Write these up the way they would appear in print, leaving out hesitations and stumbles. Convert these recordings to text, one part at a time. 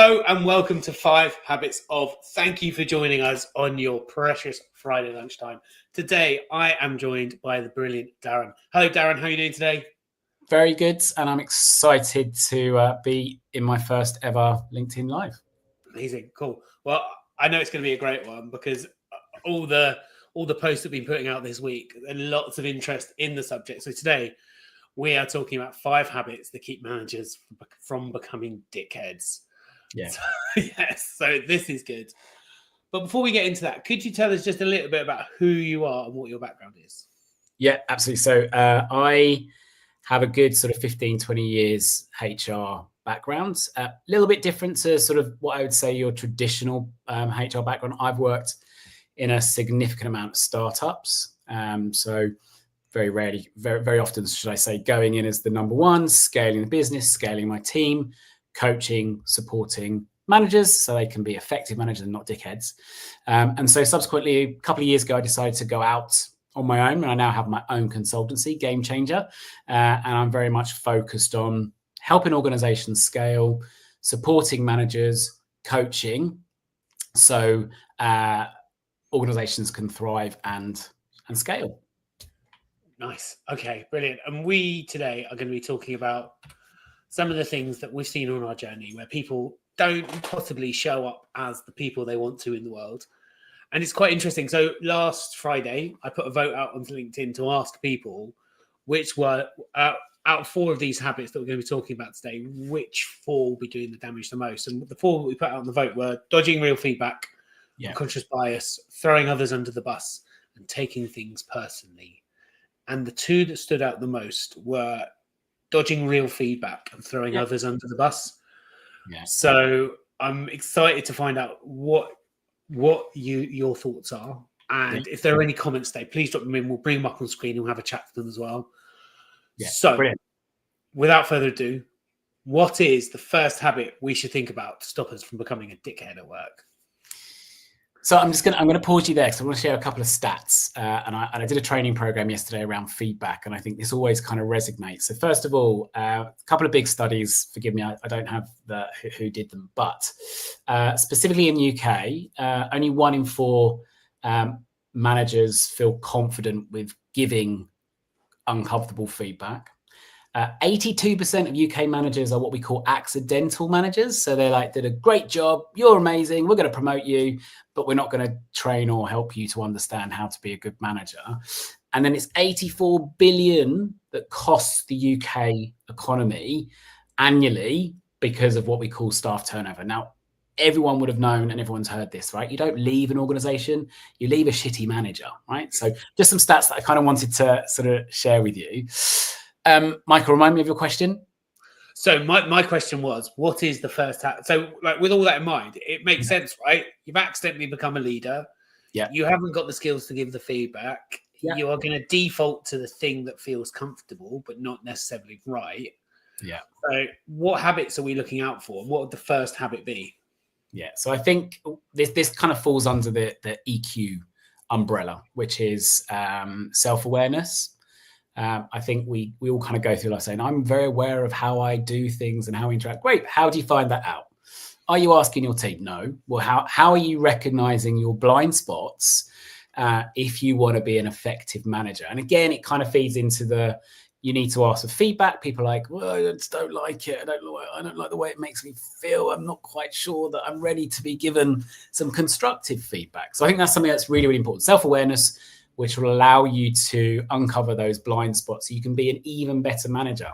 Hello and welcome to 5 Habits of. Thank you for joining us on your precious Friday lunchtime. Today, I am joined by the brilliant Darren. Hello, Darren. How are you doing today? Very good, and I'm excited to be in my first ever LinkedIn Live. Amazing, cool. Well, I know it's going to be a great one because all the posts have been putting out this week and lots of interest in the subject. So today, we are talking about 5 habits that keep managers from becoming dickheads. Yeah. Yes, so this is good. But before we get into that, could you tell us just a little bit about who you are and what your background is? Yeah, absolutely. So I have a good sort of 15, 20 years HR background. A little bit different to sort of what I would say your traditional HR background. I've worked in a significant amount of startups. So very rarely, very often, should I say, going in as the number one, scaling the business, scaling my team, coaching, supporting managers so they can be effective managers and not dickheads. And so subsequently, a couple of years ago, I decided to go out on my own, and I now have my own consultancy, Game Changer, and I'm very much focused on helping organizations scale, supporting managers, coaching, so organizations can thrive and scale. Nice. Okay, brilliant. And we today are going to be talking about some of the things that we've seen on our journey where people don't possibly show up as the people they want to in the world. And it's quite interesting. So last Friday, I put a vote out on LinkedIn to ask people which were, out of 4 of these habits that we're going to be talking about today, which 4 will be doing the damage the most. And the 4 that we put out on the vote were dodging real feedback, unconscious bias, throwing others under the bus, and taking things personally. And the 2 that stood out the most were dodging real feedback and throwing others under the bus. Yeah. So I'm excited to find out what your thoughts are. And if there are any comments today, please drop them in. We'll bring them up on screen and we'll have a chat to them as well. Yeah, so brilliant. Without further ado, what is the first habit we should think about to stop us from becoming a dickhead at work? So I'm going to pause you there because I want to share a couple of stats. And I did a training program yesterday around feedback, and I think this always kind of resonates. So first of all, a couple of big studies. Forgive me, I don't have who did them, but specifically in the UK, only 1 in 4 managers feel confident with giving uncomfortable feedback. 82% of UK managers are what we call accidental managers. So they're like, did a great job. You're amazing. We're going to promote you, but we're not going to train or help you to understand how to be a good manager. And then it's 84 billion that costs the UK economy annually because of what we call staff turnover. Now, everyone would have known and everyone's heard this, right? You don't leave an organization, you leave a shitty manager, right? So just some stats that I kind of wanted to sort of share with you. Michael, remind me of your question. So my question was, what is the first habit? So like with all that in mind, it makes sense, right? You've accidentally become a leader. Yeah. You haven't got the skills to give the feedback. Yeah. You are going to default to the thing that feels comfortable, but not necessarily right. Yeah. So what habits are we looking out for? What would the first habit be? Yeah. So I think this kind of falls under the EQ umbrella, which is self-awareness. I think we all kind of go through life saying, I'm very aware of how I do things and how I interact. Great. How do you find that out? Are you asking your team? No. Well, how are you recognizing your blind spots if you want to be an effective manager? And again, it kind of feeds into you need to ask for feedback. People are like, well, I just don't like it. I don't like the way it makes me feel. I'm not quite sure that I'm ready to be given some constructive feedback. So I think that's something that's really, really important. Self-awareness, which will allow you to uncover those blind spots so you can be an even better manager.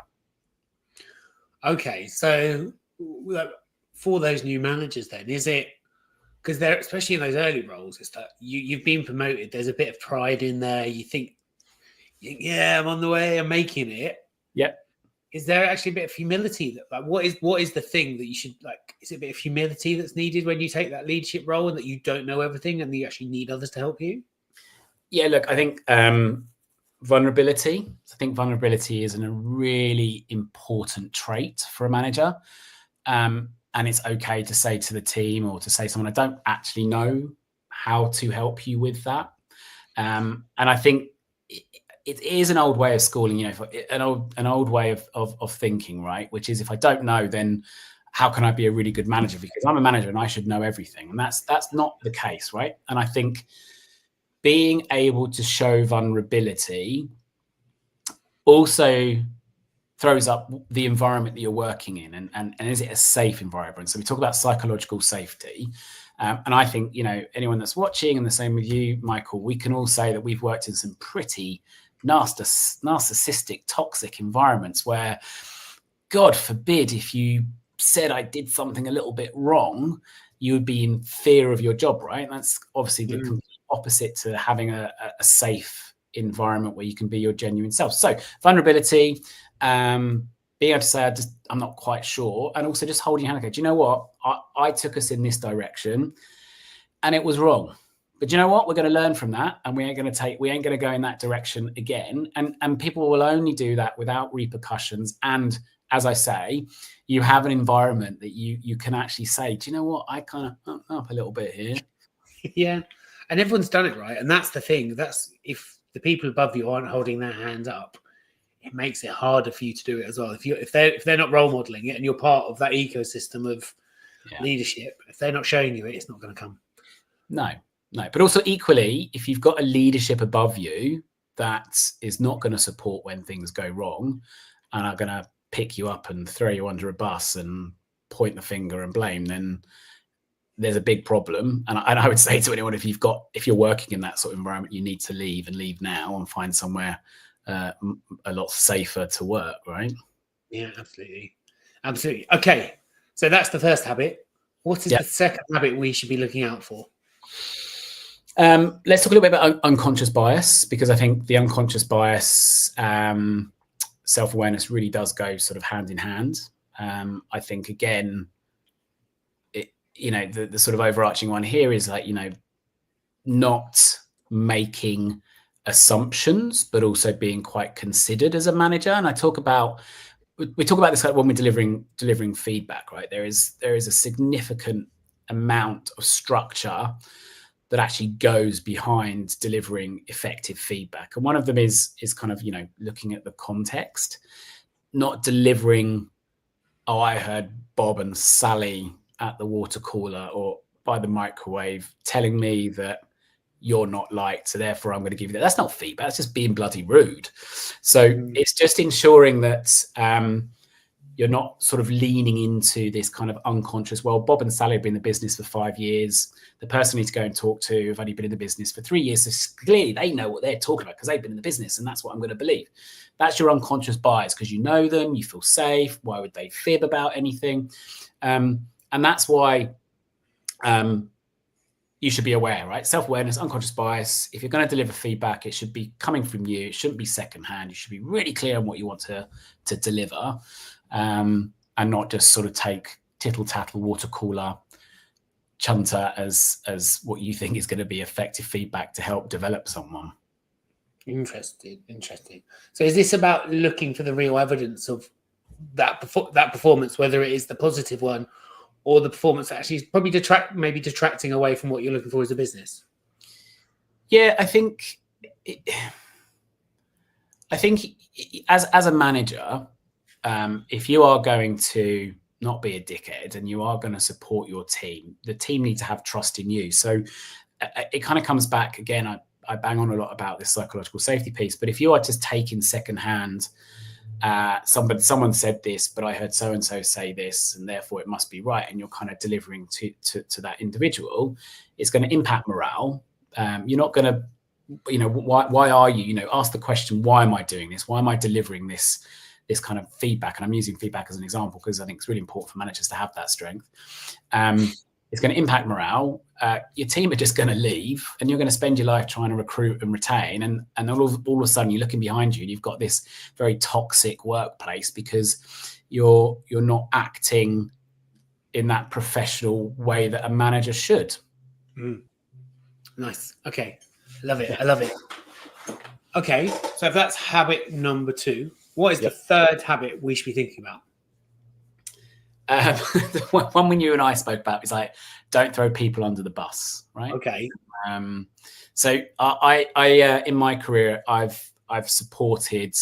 Okay, so for those new managers then, is it, because they're, especially in those early roles, it's that you've been promoted, there's a bit of pride in there, you think, yeah, I'm on the way, I'm making it. Yeah. Is there actually a bit of humility that, like, what is the thing that you should, like, is it a bit of humility that's needed when you take that leadership role and that you don't know everything and you actually need others to help you? Yeah, look, I think vulnerability. I think vulnerability is a really important trait for a manager. And it's okay to say to the team or to say to someone, I don't actually know how to help you with that. And I think it is an old way of schooling, an old way of thinking, right? Which is, if I don't know, then how can I be a really good manager because I'm a manager and I should know everything. And that's not the case, right? And I think being able to show vulnerability also throws up the environment that you're working in, and is it a safe environment? So we talk about psychological safety. And I think, anyone that's watching, and the same with you, Michael, we can all say that we've worked in some pretty narcissistic, toxic environments where, God forbid, if you said I did something a little bit wrong, you would be in fear of your job, right? That's obviously the complete opposite to having a safe environment where you can be your genuine self. So vulnerability, being able to say, I'm not quite sure. And also just holding your hand. Okay, do you know what? I took us in this direction and it was wrong. But you know what? We're going to learn from that, and we ain't going to go in that direction again. And people will only do that without repercussions. And as I say, you have an environment that you can actually say, do you know what? I kind of up a little bit here. Yeah. And everyone's done it, right? And that's the thing. That's if the people above you aren't holding their hands up, it makes it harder for you to do it as well. If they're not role modeling it and you're part of that ecosystem of leadership, if they're not showing you it, it's not going to come. No. But also equally, if you've got a leadership above you that is not going to support when things go wrong and are going to pick you up and throw you under a bus and point the finger and blame, then there's a big problem. And I would say to anyone, if you're working in that sort of environment, you need to leave now and find somewhere a lot safer to work, right? Yeah, absolutely. Okay, so that's the first habit. What is the second habit we should be looking out for? Let's talk a little bit about unconscious bias, because I think the unconscious bias, self-awareness really does go sort of hand in hand. I think, again, the sort of overarching one here is like, not making assumptions, but also being quite considered as a manager. And we talk about this when we're delivering feedback, right? There is a significant amount of structure that actually goes behind delivering effective feedback. And one of them is kind of, looking at the context, not delivering, I heard Bob and Sally at the water cooler or by the microwave telling me that you're not liked, so therefore I'm going to give you that. That's not feedback. That's just being bloody rude. So it's just ensuring that you're not sort of leaning into this kind of unconscious, well, Bob and Sally have been in the business for 5 years. The person I need to go and talk to have only been in the business for 3 years. So clearly they know what they're talking about because they've been in the business, and that's what I'm going to believe. That's your unconscious bias because you know them, you feel safe. Why would they fib about anything? And that's why you should be aware, right? Self-awareness, unconscious bias. If you're going to deliver feedback, it should be coming from you. It shouldn't be secondhand. You should be really clear on what you want to deliver, and not just sort of take tittle-tattle, water cooler, chunter as what you think is going to be effective feedback to help develop someone. Interesting. So is this about looking for the real evidence of that performance, whether it is the positive one or the performance that actually is probably detracting away from what you're looking for as a business? Yeah, I think as a manager, if you are going to not be a dickhead and you are going to support your team, the team need to have trust in you. So it kind of comes back again. I bang on a lot about this psychological safety piece, but if you are just taking secondhand, someone said this, but I heard so and so say this, and therefore it must be right, and you're kind of delivering to that individual, it's going to impact morale. You're not going to, why are you? Ask the question, why am I doing this? Why am I delivering this kind of feedback? And I'm using feedback as an example because I think it's really important for managers to have that strength. It's going to impact morale. Your team are just going to leave, and you're going to spend your life trying to recruit and retain. And all of a sudden, you're looking behind you, and you've got this very toxic workplace because you're not acting in that professional way that a manager should. Nice. Okay, I love it. Okay, so if that's habit number 2, what is the third habit we should be thinking about? The one you and I spoke about is like, don't throw people under the bus, right? Okay. So I in my career, I've supported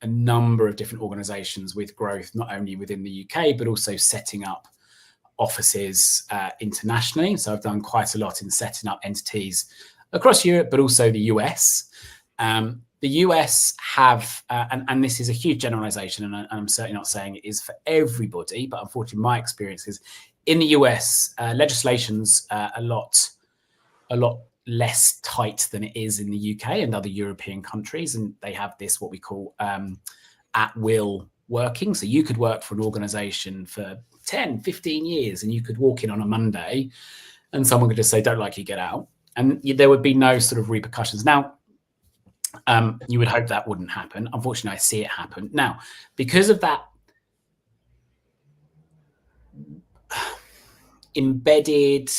a number of different organizations with growth, not only within the UK, but also setting up offices internationally. So I've done quite a lot in setting up entities across Europe, but also the US. The US have, and this is a huge generalization, and I'm certainly not saying it is for everybody, but unfortunately my experience is in the US, legislation's a lot less tight than it is in the UK and other European countries. And they have this, what we call at will working. So you could work for an organization for 10, 15 years, and you could walk in on a Monday and someone could just say, don't like you, get out. And there would be no sort of repercussions. Now, you would hope that wouldn't happen. Unfortunately, I see it happen. Now, because of that embedded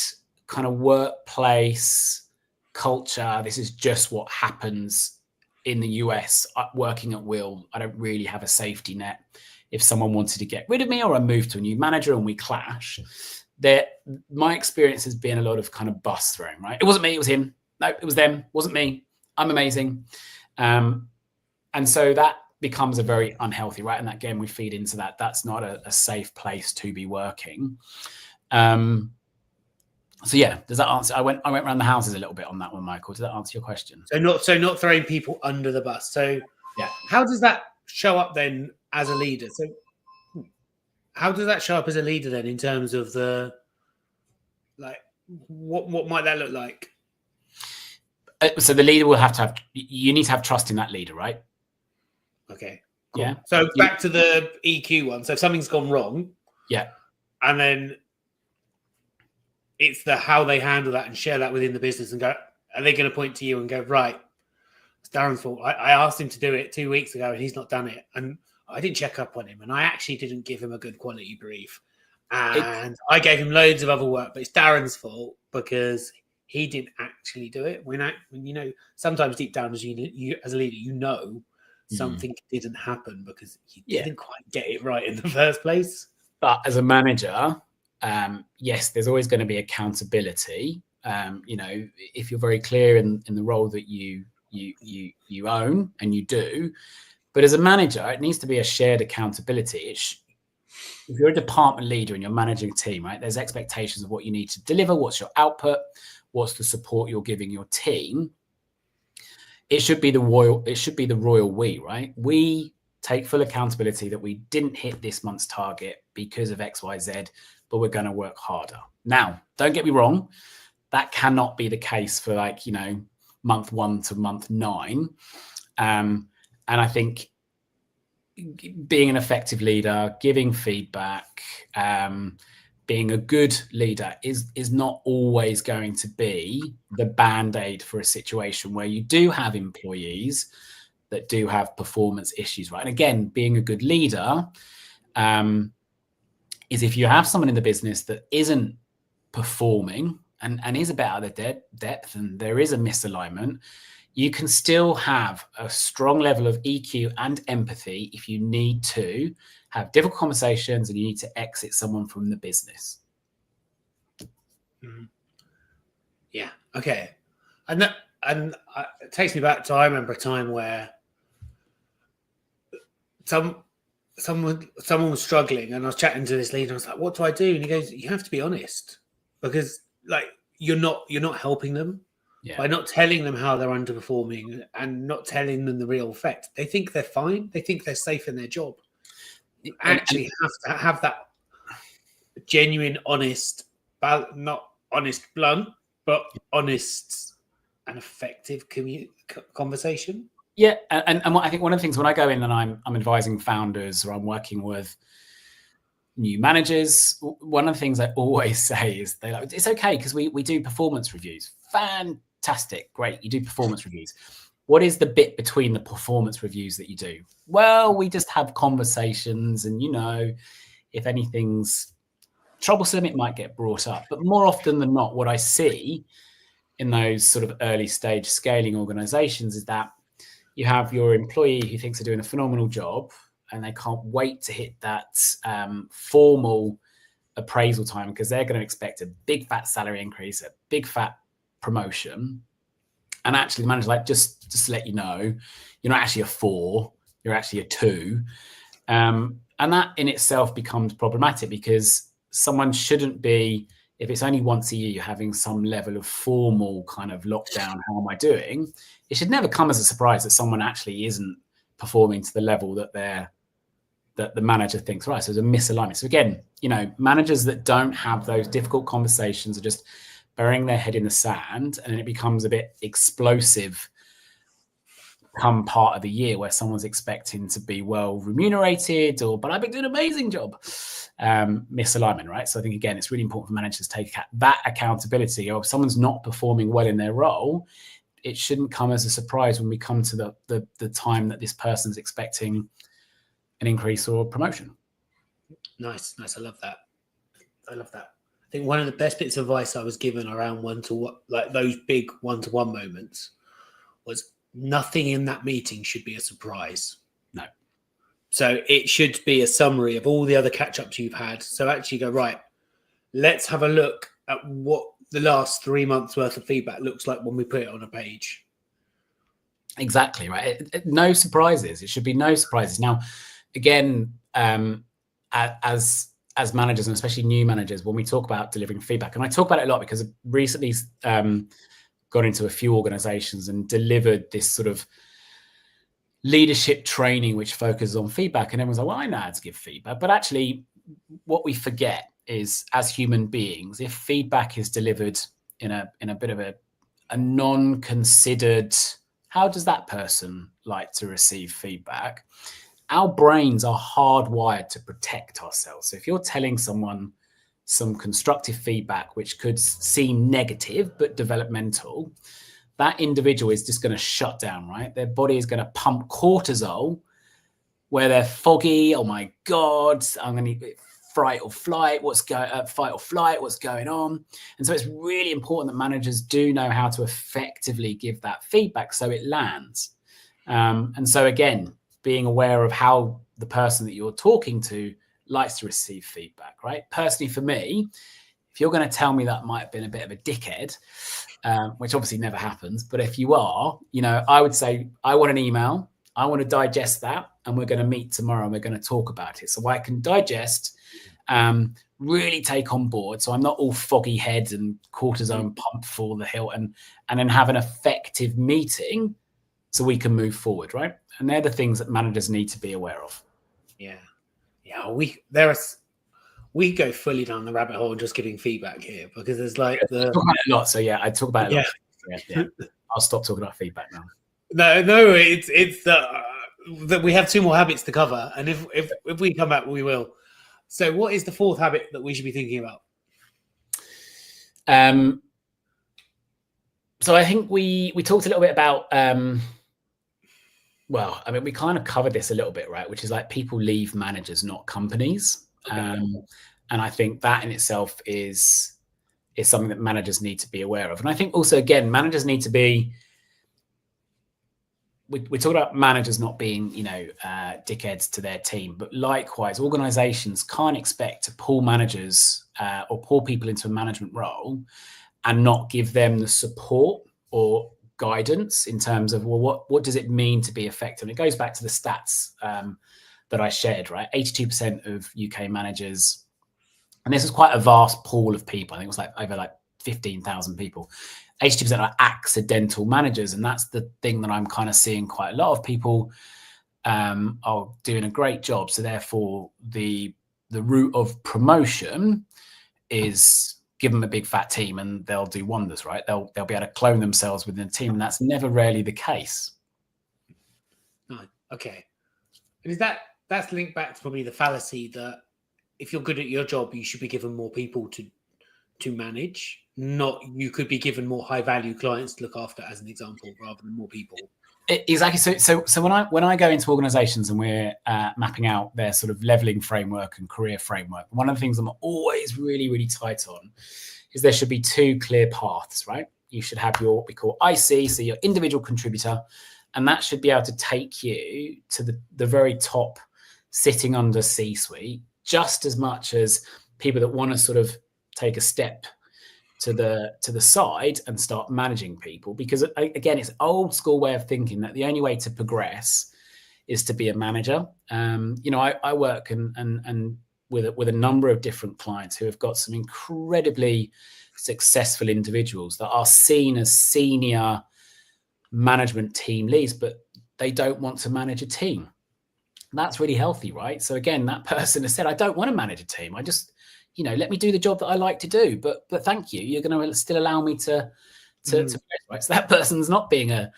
kind of workplace culture, this is just what happens in the US, working at will. I don't really have a safety net. If someone wanted to get rid of me or I moved to a new manager and we clash, my experience has been a lot of kind of bus throwing, right? It wasn't me, it was him. No, it was them, it wasn't me. I'm amazing. And so that becomes a very unhealthy, right? And again, we feed into that. That's not a safe place to be working. So yeah, does that answer? I went around the houses a little bit on that one, Michael. Does that answer your question? So not throwing people under the bus. So yeah, how does that show up then as a leader? So how does that show up as a leader then in terms of the, like, what might that look like? So the leader will you need to have trust in that leader, right? Okay. Cool. Yeah. So back to the EQ one. So if something's gone wrong. Yeah. And then it's the how they handle that and share that within the business and go, are they going to point to you and go, right, it's Darren's fault. I asked him to do it 2 weeks ago and he's not done it. And I didn't check up on him and I actually didn't give him a good quality brief. And I gave him loads of other work, but it's Darren's fault because he didn't actually do it. When you know, sometimes deep down as you as a leader, you know something didn't happen because you didn't quite get it right in the first place. But as a manager, yes, there's always going to be accountability. You know, if you're very clear in the role that you own and you do, but as a manager, it needs to be a shared accountability. If you're a department leader and you're managing a team, right, there's expectations of what you need to deliver, what's your output, what's the support you're giving your team. It should be the royal we, right? We take full accountability that we didn't hit this month's target because of X, Y, Z, but we're going to work harder. Now, don't get me wrong. That cannot be the case for, like, you know, month 1 to month 9. And I think being an effective leader, giving feedback, being a good leader is not always going to be the band-aid for a situation where you do have employees that do have performance issues, right? And again, being a good leader is if you have someone in the business that isn't performing and is a bit out of their depth and there is a misalignment, you can still have a strong level of EQ and empathy if you need to have difficult conversations and you need to exit someone from the business. Yeah. Okay. And it takes me back to, I remember a time where someone was struggling and I was chatting to this leader. I was like, what do I do? And he goes, you have to be honest, because, like, you're not helping them by not telling them how they're underperforming and not telling them the real effect. They think they're fine. They think they're safe in their job. You actually have to have that genuine, honest, not honest, blunt, but honest and effective conversation. Yeah, and I think one of the things when I go in and I'm advising founders or I'm working with new managers, one of the things I always say is they're like, it's okay because we do performance reviews. Fantastic, great, you do performance reviews. What is the bit between the performance reviews that you do? Well, we just have conversations and, you know, if anything's troublesome, it might get brought up. But more often than not, what I see in those sort of early stage scaling organizations is that you have your employee who thinks they're doing a phenomenal job and they can't wait to hit that formal appraisal time because they're going to expect a big fat salary increase, a big fat promotion. And actually the manager's like, just to let you know, you're not actually a 4, you're actually a 2. And that in itself becomes problematic, because someone shouldn't be, if it's only once a year you're having some level of formal kind of lockdown, how am I doing? It should never come as a surprise that someone actually isn't performing to the level that the manager thinks, right. So there's a misalignment. So again, managers that don't have those difficult conversations are just burying their head in the sand, and it becomes a bit explosive come part of the year where someone's expecting to be well remunerated, but I've been doing an amazing job. Misalignment, right? So I think, again, it's really important for managers to take that accountability. Or if someone's not performing well in their role, it shouldn't come as a surprise when we come to the time that this person's expecting an increase or promotion. Nice. I love that. I think one of the best bits of advice I was given around those big one-to-one moments was nothing in that meeting should be a surprise. No. So it should be a summary of all the other catch-ups you've had. So actually go, right, let's have a look at what the last 3 months worth of feedback looks like when we put it on a page. Exactly, right. No surprises. It should be no surprises. Now, again, as managers, and especially new managers, when we talk about delivering feedback, and I talk about it a lot because I've recently got into a few organizations and delivered this sort of leadership training which focuses on feedback, and everyone's like, well, I know how to give feedback. But actually, what we forget is, as human beings, if feedback is delivered in a bit of a non-considered, how does that person like to receive feedback? Our brains are hardwired to protect ourselves. So if you're telling someone some constructive feedback, which could seem negative but developmental, that individual is just going to shut down, right? Their body is going to pump cortisol where they're foggy. Oh my God, I'm going to fight or flight. What's going on? And so it's really important that managers do know how to effectively give that feedback so it lands. And so again, being aware of how the person that you're talking to likes to receive feedback, right? Personally, for me, if you're going to tell me that might have been a bit of a dickhead, which obviously never happens, but if you are, I would say, I want an email, I want to digest that, and we're going to meet tomorrow and we're going to talk about it. So I can digest, really take on board, so I'm not all foggy head and cortisone pumped for the hilt, and then have an effective meeting so we can move forward, right? And they're the things that managers need to be aware of. Yeah. We go fully down the rabbit hole just giving feedback here, because there's like I talk about it a lot. So yeah, I talk about it a lot. Yeah. I'll stop talking about feedback now. No, it's that we have 2 more habits to cover, and if we come back, we will. So what is the 4th habit that we should be thinking about? So I think we talked a little bit about we kind of covered this a little bit, right? Which is like, people leave managers, not companies. Okay. And I think that in itself is something that managers need to be aware of. And I think also, again, managers need to be, we talk about managers not being, dickheads to their team, but likewise, organizations can't expect to pull managers or pull people into a management role and not give them the support or guidance in terms of, well, what does it mean to be effective? And it goes back to the stats that I shared, right? 82% of UK managers, and this is quite a vast pool of people. I think it was like over 15,000 people. 82% are accidental managers. And that's the thing that I'm kind of seeing quite a lot of people are doing a great job. So therefore the route of promotion is give them a big fat team and they'll do wonders, right? They'll be able to clone themselves within a team. And that's never really the case. No. Okay. And that's linked back to probably the fallacy that if you're good at your job, you should be given more people to manage, not you could be given more high value clients to look after, as an example, rather than more people. Exactly. So when I go into organizations and we're mapping out their sort of leveling framework and career framework, one of the things I'm always really, really tight on is there should be 2 clear paths, right? You should have your, what we call IC, so your individual contributor, and that should be able to take you to the very top, sitting under C-suite, just as much as people that want to sort of take a step to the side and start managing people. Because again, it's an old school way of thinking that the only way to progress is to be a manager. I work and with a number of different clients who have got some incredibly successful individuals that are seen as senior management team leads, but they don't want to manage a team. That's really healthy, right? So again, that person has said, I don't want to manage a team. I just, let me do the job that I like to do. But thank you. You're going to still allow me to right? So that person's not being a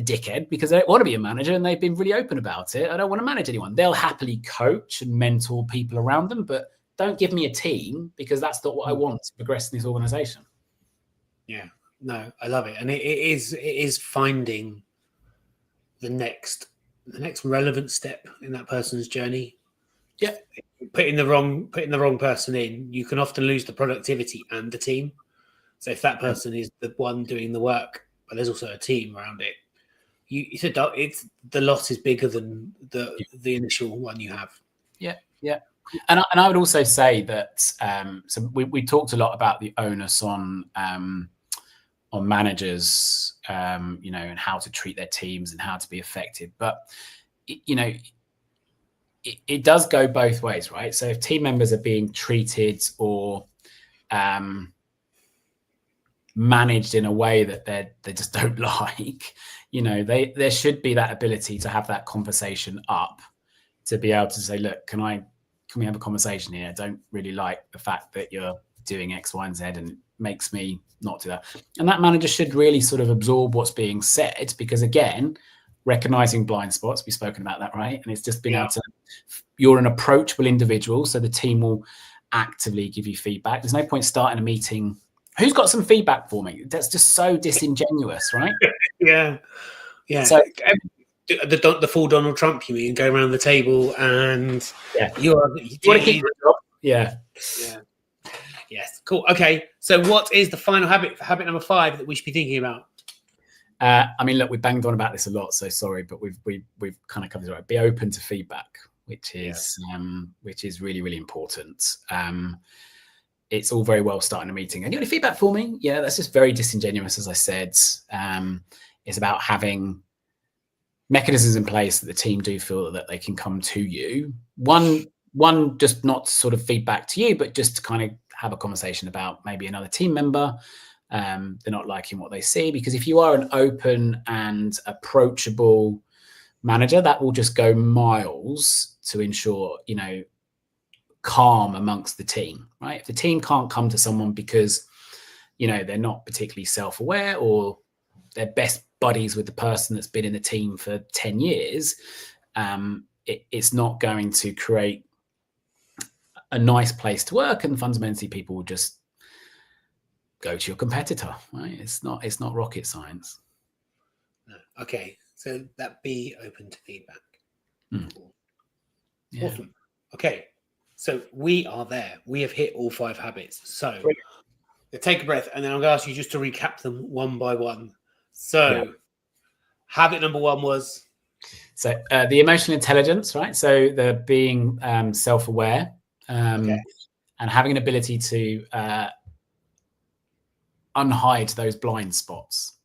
dickhead because they don't want to be a manager and they've been really open about it. I don't want to manage anyone. They'll happily coach and mentor people around them, but don't give me a team because that's not what I want to progress in this organization. Yeah, no, I love it. And it is finding the next relevant step in that person's journey. Yeah. Putting the wrong person in, you can often lose the productivity and the team. So if that person is the one doing the work, but there's also a team around it, you said it's the loss is bigger than the initial one you have. Yeah. And I would also say that so we talked a lot about the onus on managers, and how to treat their teams and how to be effective. But it does go both ways, right? So if team members are being treated or managed in a way that they just don't like, there should be that ability to have that conversation up, to be able to say, look, can we have a conversation here? I don't really like the fact that you're doing X, Y, and Z, and it makes me not do that. And that manager should really sort of absorb what's being said, because again, recognizing blind spots, we've spoken about that, right? And it's just been able to, you're an approachable individual, so the team will actively give you feedback. There's no point starting a meeting. Who's got some feedback for me? That's just so disingenuous, right? Yeah. So the full Donald Trump, you mean, go around the table and you want to keep your job? Yeah. Yes. Cool. Okay. So what is the final habit number 5 that we should be thinking about? Look, we banged on about this a lot, so sorry, but we've kind of covered it right. Be open to feedback, which is really, really important. It's all very well starting a meeting. And you got any feedback for me? Yeah, that's just very disingenuous, as I said. It's about having mechanisms in place that the team do feel that they can come to you. One, just not sort of feedback to you, but just to kind of have a conversation about maybe another team member. They're not liking what they see, because if you are an open and approachable manager, that will just go miles to ensure, calm amongst the team, right? If the team can't come to someone because, they're not particularly self-aware or they're best buddies with the person that's been in the team for 10 years, it's not going to create a nice place to work. And fundamentally, people will just go to your competitor, right? It's not rocket science. No. Okay. So that be open to feedback. Yeah. Awesome. Okay. So we are there. We have hit all 5 habits. So take a breath, and then I'm going to ask you just to recap them one by one. So habit number 1 was? So the emotional intelligence, right? So the being self-aware and having an ability to unhide those blind spots.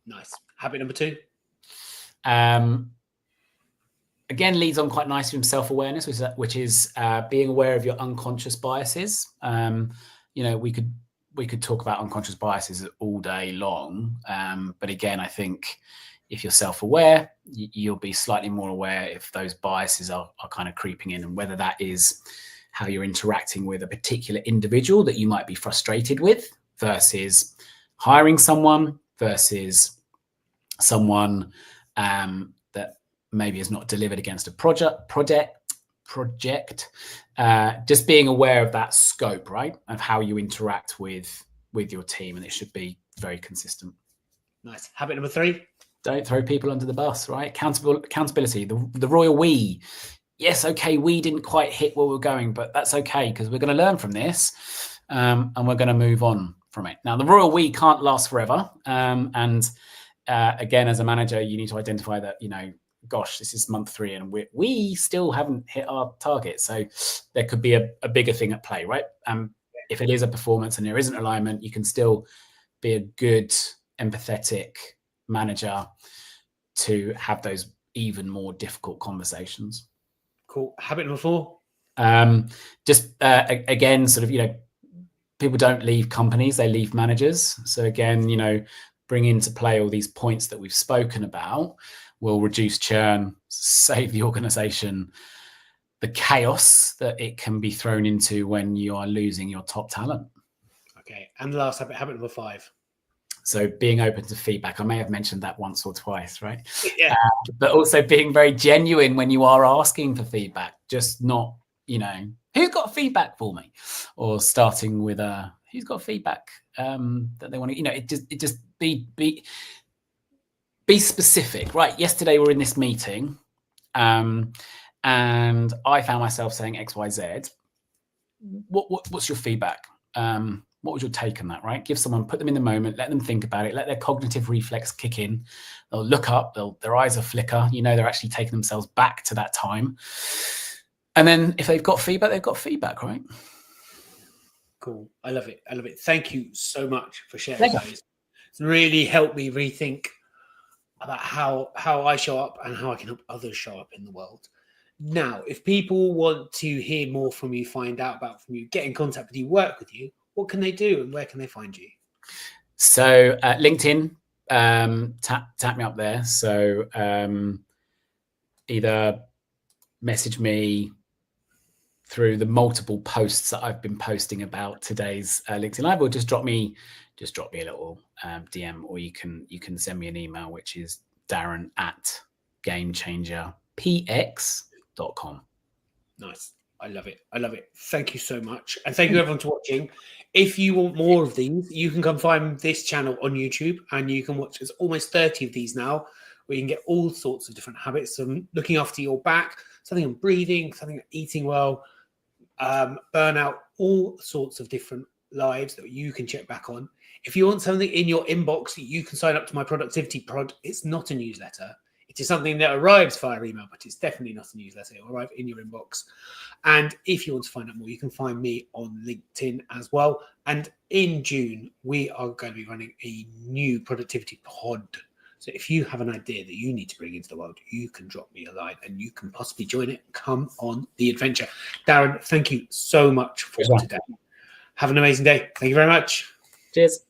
Nice. Habit number 2? Again, leads on quite nicely from self-awareness, which is being aware of your unconscious biases. We could talk about unconscious biases all day long, but again, I think if you're self-aware, you'll be slightly more aware if those biases are kind of creeping in, and whether that is how you're interacting with a particular individual that you might be frustrated with versus hiring someone versus someone that maybe has not delivered against a project. Just being aware of that scope, right, of how you interact with your team, and it should be very consistent. Nice. Habit number 3? Don't throw people under the bus, right? Accountability, the royal we. Yes, okay, we didn't quite hit where we're going, but that's okay, because we're going to learn from this, and we're going to move on from it. Now, the royal we can't last forever, and again, as a manager, you need to identify that, gosh, this is month 3 and we still haven't hit our target. So there could be a bigger thing at play, right? If it is a performance and there isn't alignment, you can still be a good, empathetic manager to have those even more difficult conversations. Cool. Habit number 4. Again, sort of, people don't leave companies, they leave managers. So again, bring into play all these points that we've spoken about will reduce churn, save the organization the chaos that it can be thrown into when you are losing your top talent. Okay. And the last habit number 5. So being open to feedback. I may have mentioned that once or twice, right? Yeah. But also being very genuine when you are asking for feedback, just not, who's got feedback for me? Or starting with who's got feedback that they want to, it just be specific, right? Yesterday we're in this meeting and I found myself saying XYZ. What's your feedback? What was your take on that, right? Give someone, put them in the moment, let them think about it, let their cognitive reflex kick in. They'll look up, their eyes will flicker. They're actually taking themselves back to that time. And then if they've got feedback, they've got feedback, right? Cool. I love it. Thank you so much for sharing those. It's really helped me rethink about how I show up and how I can help others show up in the world. Now, if people want to hear more from you, find out about from you, get in contact with you, work with you, what can they do and where can they find you? So LinkedIn, tap me up there. So either message me through the multiple posts that I've been posting about today's LinkedIn Live, or just drop me a little DM, or you can send me an email, which is darren@gamechangerpx.com. Nice. I love it. Thank you so much. And thank you everyone for watching. If you want more of these, you can come find this channel on YouTube and you can watch. There's almost 30 of these now where you can get all sorts of different habits. Some looking after your back, something on breathing, something on eating well, burnout, all sorts of different lives that you can check back on. If you want something in your inbox, you can sign up to my productivity pod. It's not a newsletter. It is something that arrives via email, but it's definitely not a newsletter. It will arrive in your inbox. And if you want to find out more, you can find me on LinkedIn as well. And in June, we are going to be running a new productivity pod. So if you have an idea that you need to bring into the world, you can drop me a line and you can possibly join it. Come on the adventure. Darren, thank you so much for today. Have an amazing day. Thank you very much. Cheers.